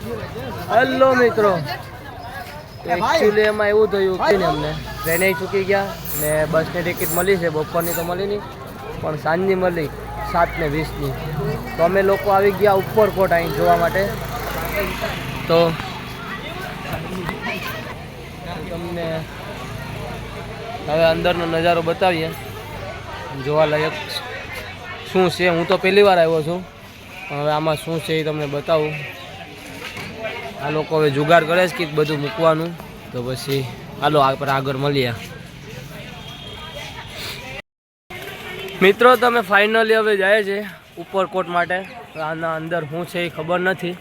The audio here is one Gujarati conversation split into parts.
હેલો મિત્રો, એકચ્યુઅલી એમાં એવું થયું કે અમને ટ્રેને ચૂકી ગયા ને બસની ટિકિટ મળી છે, બપોરની તો મળી નહીં પણ સાંજની મળી 7:20ની. તો અમે લોકો આવી ગયા ઉપરકોટ અહીં જોવા માટે. તો તમને હવે અંદરનો નજારો બતાવીએ જોવાલાયક શું છે. હું તો પહેલી વાર આવ્યો છું, હવે આમાં શું છે એ તમને બતાવું. આ લોકો હવે જુગાડ કરે છે કે બધું મૂકવાનું, તો પછી હાલો આપણે આગળ મળીએ. મિત્રો તમે ફાઇનલી હવે જાય છે ઉપરકોટ માટે. આના અંદર શું છે એ ખબર નથી,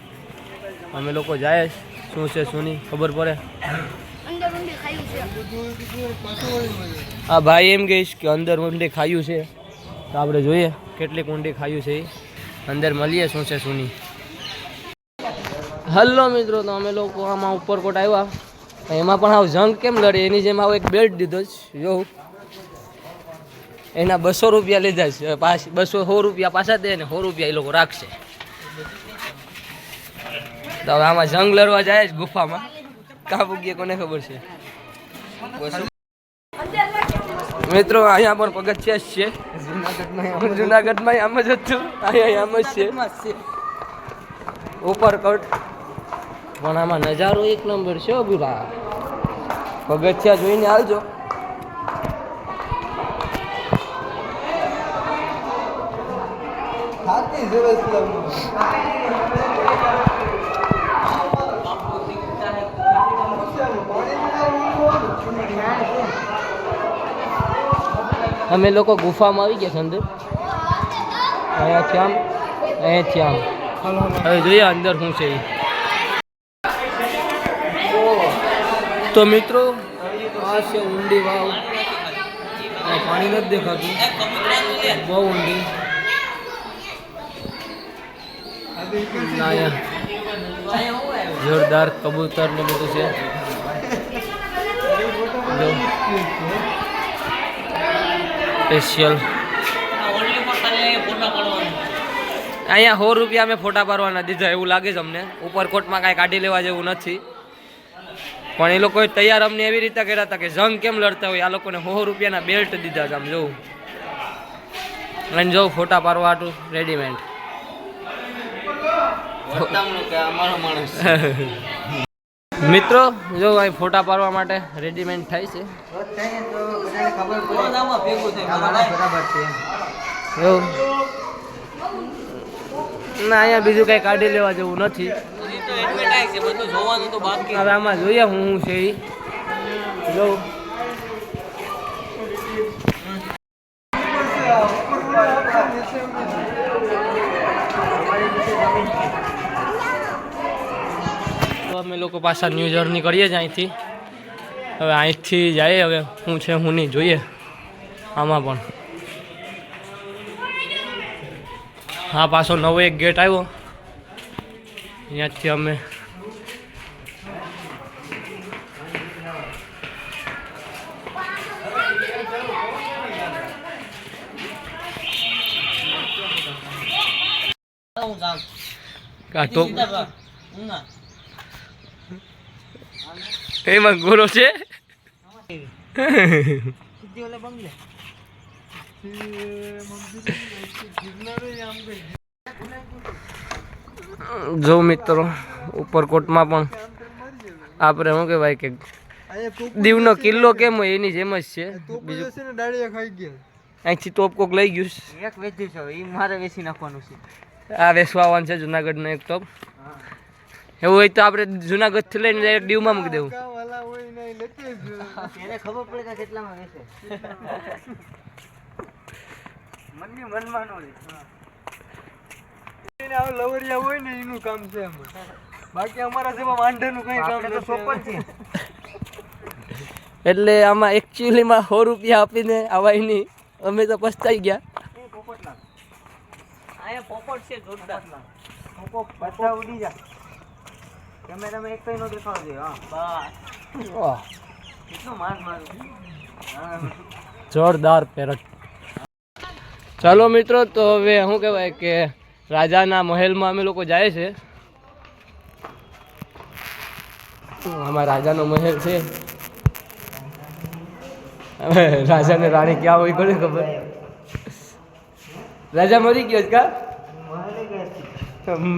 અમે લોકો જાય શું છે શું નહીં ખબર પડે. હા ભાઈ એમ કહીશ કે અંદર ઊંડી ખાયું છે, તો આપણે જોઈએ કેટલીક ઊંડી ખાયું છે એ. અંદર મળીએ શું છે શું નહીં. હલો મિત્રો, તો અમે લોકો આમાં ઉપરકોટ આવ્યા. એમાં પણ આવું જંગ કેમ લડે એની જેમ આવો એક બેલ્ટ દીધો છે. જો એના 200 રૂપિયા લીધા છે, 100 રૂપિયા પાછા દે ને 100 રૂપિયા એ લોકો રાખશે. તો હવે આમાં જંગ લડવા જાય છે ગુફામાં. કાબુ ગયા કોને ખબર છે. મિત્રો અહીંયા પણ પગથિયા છે જુનાગઢમાં. આમ જ હતું, અહીંયા આમ જ છે ઉપરકોટ. પણ આમાં નજારો એક નંબર છે બુરા. પગથિયા જોઈને આવજો. અમે લોકો ગુફામાં આવી ગયા છે અંદર. અહીંયાથી આમ હવે જોઈએ અંદર શું છે. તો મિત્રો આ છે ઊંડી વાવ. પાણી નથી દેખાતું, બહુ ઊંડી. જોરદાર કબૂતર ને બધું છે. સ્પેશિયલ અહીંયા 100 રૂપિયા અમે ફોટા પાડવાના દીધા એવું લાગે છે અમને. ઉપરકોટમાં કાંઈ કાઢી લેવા જેવું નથી, પણ એ લોકોએ તૈયાર અમને એવી રીતે કર્યા હતા કે જંગ કેમ લડતા હોય. આ લોકોને 100 રૂપિયાના બેલ્ટ દીધા હતા. આમ જોઉં અને જો ફોટા પાડવા હાટું રેડીમેડ. મિત્રો જો અહીં ફોટા પાડવા માટે રેડીમેડ થાય છે. એવું ના, અહીંયા બીજું કઈ કાઢી લેવા જેવું નથી. હવે આમાં જોઈએ હું છે એ જોઉં. અમે લોકો પાછા ન્યૂ જર્ની કરીએ જ અહીંથી. હવે અહીંથી જાય, હવે શું છે હું નહીં જોઈએ. આમાં પણ હા પાછો નવો એક ગેટ આવ્યો, અહીંયાથી અમે એમાં ગોરો છે. જો મિત્રો ઉપરકોટમાં પણ આપણે શું કહેવાય કે દીવનો કિલ્લો કેમ હોય એની જેમ જ છે. બીજું અહીંથી ટોપ કોક લઈ ગયું એક વેચ્યું છે, એ મારે વેચી નાખવાનું છે. આ વેચવા આવવાનું છે જુનાગઢનો એક ટોપ. એવું હોય તો આપણે જુનાગઢ થી લઈને ડાયરેક્ટ દીવમાં મૂકી દેવું. એને ખબર પડે કે કેટલામાં વેચે. મનની મનમાં નો લે. એને આ લવરિયા હોય ને એનું કામ છે એમાં. બાકી અમારા જેવા વાંઢાનું કઈ કામ નથી. સોપર છે એટલે આમાં એકચ્યુઅલીમાં 100 રૂપિયા આપીને આવાય નહીં. અમે તો પસ્તાઈ ગયા. પોપટલાલ આયા પોપટ છે જોરદાર. પોપટ પાછા ઉડી જા. કેમેરામાં એક કઈ નો દેખાવ જોઈએ. હા બસ. વાહ કેટલો માર મારું. જોરદાર પેરટ. ચાલો મિત્રો, તો હવે શું કહેવાય કે રાજાના મહેલમાં અમે લોકો જાય છે. આમાં રાજાનો મહેલ છે. હવે રાજા ને રાણી ક્યાં હોય કોને ખબર. રાજા મરી ગયો કા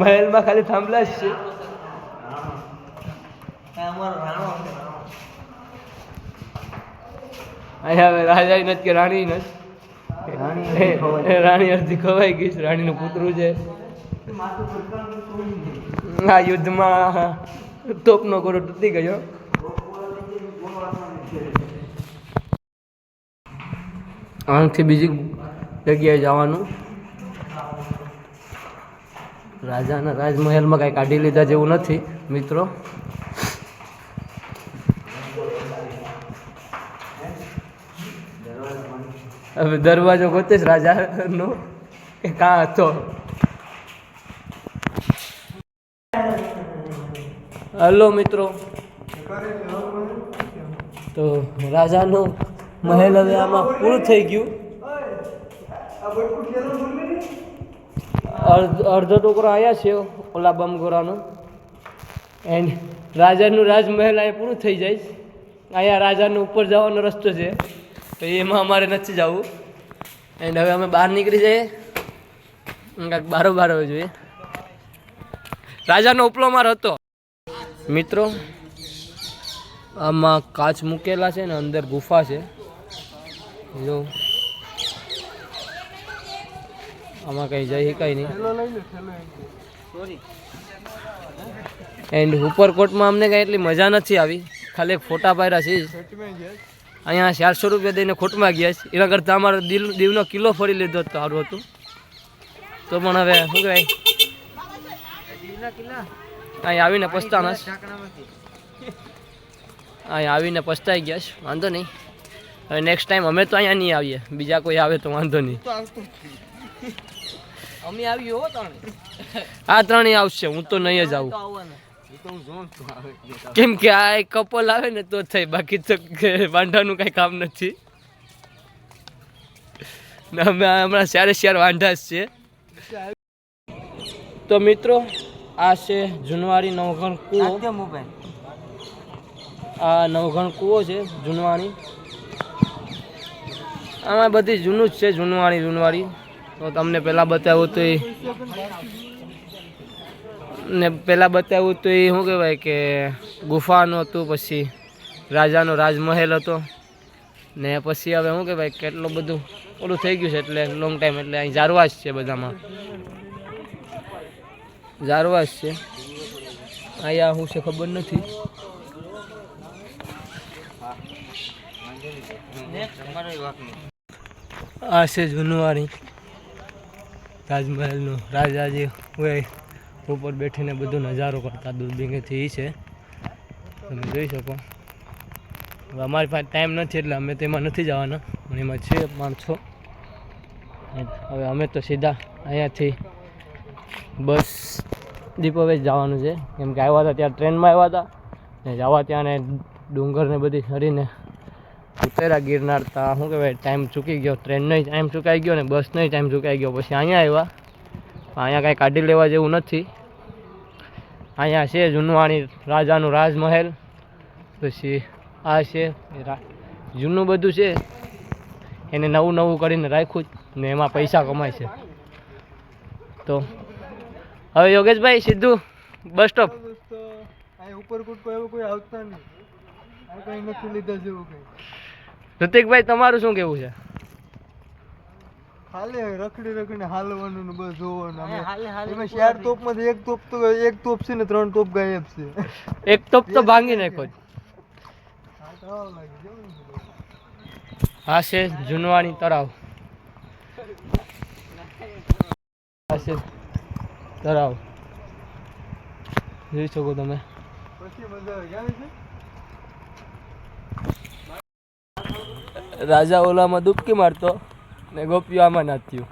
મહેલમાં ખાલી થાંભલા જ છે. અહીંયા હવે રાજા નથી કે રાણી નથી. રાણી અડધી ખવાઈ ગઈ છે. રાણીનું પુતરું છે. આ યુદ્ધમાં તોપનો ગોળો તૂટી ગયો. આનાથી બીજી જગ્યાએ જવાનું. રાજાના રાજમહેલમાં કાંઈ કાઢી લીધા જેવું નથી મિત્રો. હવે દરવાજો ગોતે જ રાજાનો કે કાં હતો. હલો મિત્રો, તો રાજાનું મહેલ હવે આમાં પૂરું થઈ ગયું. અડધો ટુકડો આવ્યા છે ઓલા બમગોરાનો. એન્ડ રાજાનું રાજમહેલ અહીંયા પૂરું થઈ જાય. અહીંયા રાજાનો ઉપર જવાનો રસ્તો છે, તો એમાં અમારે નથી જવું. એન્ડ હવે અમે બહાર નીકળી જઈએ. કાંઈક બારોબાર હોવી જોઈએ. રાજાનો ઉપલો માર હતો મિત્રો. આમાં કાચ મૂકેલા છે ને અંદર ગુફા છે. જો આમાં કંઈ જઈ શકાય નહીં. એન્ડ ઉપરકોટમાં અમને કાંઈ એટલી મજા નથી આવી. ખાલી ફોટા પાડ્યા છે. અહીંયા 400 રૂપિયા દઈને ખોટમાં ગયા છે. એના કરતાં અમારો દીવનો કિલ્લો ફરી લીધો તો સારું હતું. તો પણ હવે શું કહેવાય, અહીં આવીને પછતાના છે. અહીં આવીને પછતાઈ ગયા છે. વાંધો નહીં, હવે નેક્સ્ટ ટાઈમ અમે તો અહીંયા નહીં આવીએ. બીજા કોઈ આવે તો વાંધો નહીં. અમે આવીએ હો ત્રણે. આ ત્રણેય આવશે, હું તો નહીં જ આવું. કેમ કે આ એક કપલ આવે ને તો થઈ, બાકી તો વાંઢાનું કાંઈ કામ નથી. અમે હમણાં ચારે વાંઢા જ છે. તો મિત્રો આ છે જુનવાણી નવઘણ કૂવો. આ નવઘણ કૂવો છે જુનવાણી. આમાં બધી જૂનું જ છે, જુનવાણી. તો તમને પહેલાં બતાવ્યું તો એ શું કહેવાય કે ગુફાનું હતું. પછી રાજાનો રાજમહેલ હતો ને પછી હવે શું કહેવાય કેટલું બધું ઓલું થઈ ગયું છે. એટલે લોંગ ટાઈમ એટલે અહીં ઝારવાસ છે. બધામાં ઝારવાસ છે. અહીંયા શું છે ખબર નથી. આ છે જુનવાણી તાજમહેલનો. રાજાજી હોય ઉપર બેઠીને બધો નજારો કરતા દૂરબીનથી છે, તમે જોઈ શકો. હવે અમારી પાસે ટાઈમ નથી એટલે અમે તેમાં નથી જવાના. એમાં છે માણસો. હવે અમે તો સીધા અહીંયાથી બસ દીપોવે જ જવાનું છે. કેમ કે આવ્યા હતા ત્યાં ટ્રેનમાં આવ્યા હતા ને જવા ત્યાં ને ડુંગરને બધી ફરીને ઉતર્યા ગિરનાર. તા શું કહેવાય ટાઈમ ચૂકી ગયો. ટ્રેનનો ટાઈમ ચૂકાઈ ગયો ને બસનો ટાઈમ ચૂકાઈ ગયો. પછી અહીંયા આવ્યા. અહીંયા કાંઈ કાઢી લેવા જેવું નથી. અહીંયા છે જુનવાણી રાજાનું રાજમહેલ. પછી આ છે જૂનું બધું છે, એને નવું કરીને રાખ્યું ને એમાં પૈસા કમાય છે. તો હવે યોગેશભાઈ સીધું બસ સ્ટોપ. ઉપરકોટ કોઈ આવતા નહીં. કઈ નથી લીધા જેવું કઈ. ઋતિકભાઈ તમારું શું કેવું છે? હાલે રખડીને હાલવાનું ને બસ જોવાનું. એમાં 4 તોપમાંથી એક તોપ છે ને 3 તોપ ગાયબ છે. એક તોપ તો ભાંગી નાખ્યો. આ છે જુનવાણી તળાવ. આ છે તળાવ, જોઈ શકો તમે. પછી મજા આવે. રાજા ઓલામાં ડૂબકી મારતો ને ગોપીઓ આમાં નાખ્યું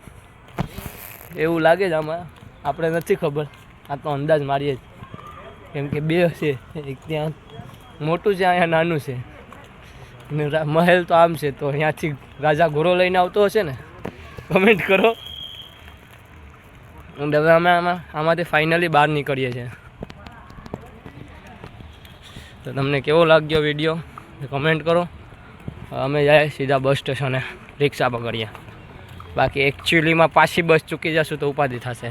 એવું લાગે છે. આમાં આપણે નથી ખબર, આ તો અંદાજ મારીએ જ. કેમ કે બે છે, એક ત્યાં મોટું છે, અહીંયા નાનું છે. ને મહેલ તો આમ છે. તો અહીંયાથી રાજા ઘોડો લઈને આવતો હશે ને, કમેન્ટ કરો. અને હવે અમે આમાંથી ફાઇનલી બહાર નીકળીએ છીએ. તો તમને કેવો લાગ્યો વિડીયો એ કમેન્ટ કરો. અમે જાય સીધા બસ સ્ટેશને રિક્ષા પકડીએ. બાકી એકચ્યુઅલીમાં પાછી બસ ચૂકી જશું તો ઉપાધિ થશે.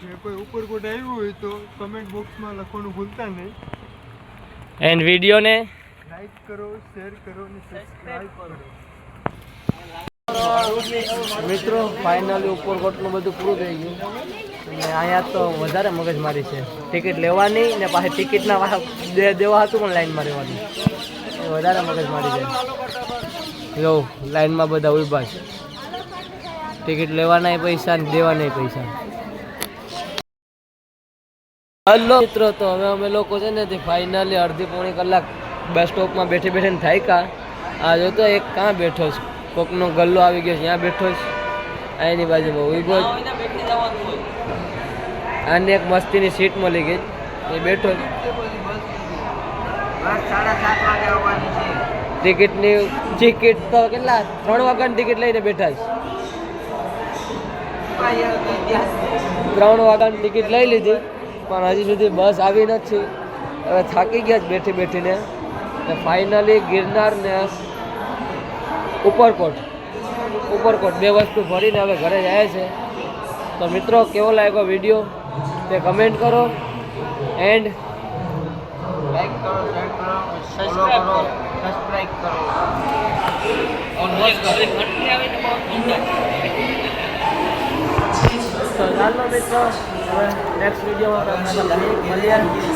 જે કોઈ ઉપરકોટ આવ્યું હોય તો કમેન્ટ બોક્સમાં લખવાનું ભૂલતા નહીં. એન્ડ વિડીયોને લાઈક કરો, શેર કરો અને સબસ્ક્રાઇબ કરો. મિત્રો ફાઇનલી ઉપરકોટનું બધું પૂરું થઈ ગયું અને અહીંયા તો વધારે મગજમારી છે. ટિકિટ લેવાની ને પાછી ટિકિટના દેવા હતું પણ લાઈનમાં રહેવાની, એ વધારે મગજમારી છે. જો લાઈનમાં બધા ઊભા છે, ટિકિટ લેવાના પૈસા ને દેવાના પૈસા. હલો મિત્રો, તો હવે અમે લોકો છે ને તે ફાઇનલી અડધી પોણી કલાક બસ સ્ટોપમાં બેઠી બેઠીને થાય કા. આ જો તો એક કાં બેઠો છે, કોકનો ગલ્લો આવી ગયો છે, ત્યાં બેઠો છે, અહીંની બાજુમાં ઊભો છે. આને એક મસ્તીની સીટ મળી ગઈ, એ બેઠો છે. ટિકિટ તો કેટલા 3 વાગ્યાની ટિકિટ લઈને બેઠા છે. 3 વાગ્યાની ટિકિટ લઈ લીધી પણ હજી સુધી બસ આવી નથી. હવે થાકી ગયા જ બેઠી બેઠીને. ફાઇનલી ગિરનાર ને ઉપરકોટ 2 વસ્તુ ભરીને હવે ઘરે જાય છે. તો મિત્રો કેવો લાગ્યો વિડીયો તે કમેન્ટ કરો એન્ડ લાઈક કરો, શેર કરો, સબસ્ક્રાઇબ કરો. તો ચાલો મિત્રો, હવે નેક્સ્ટ વિડીયોમાં મળીએ.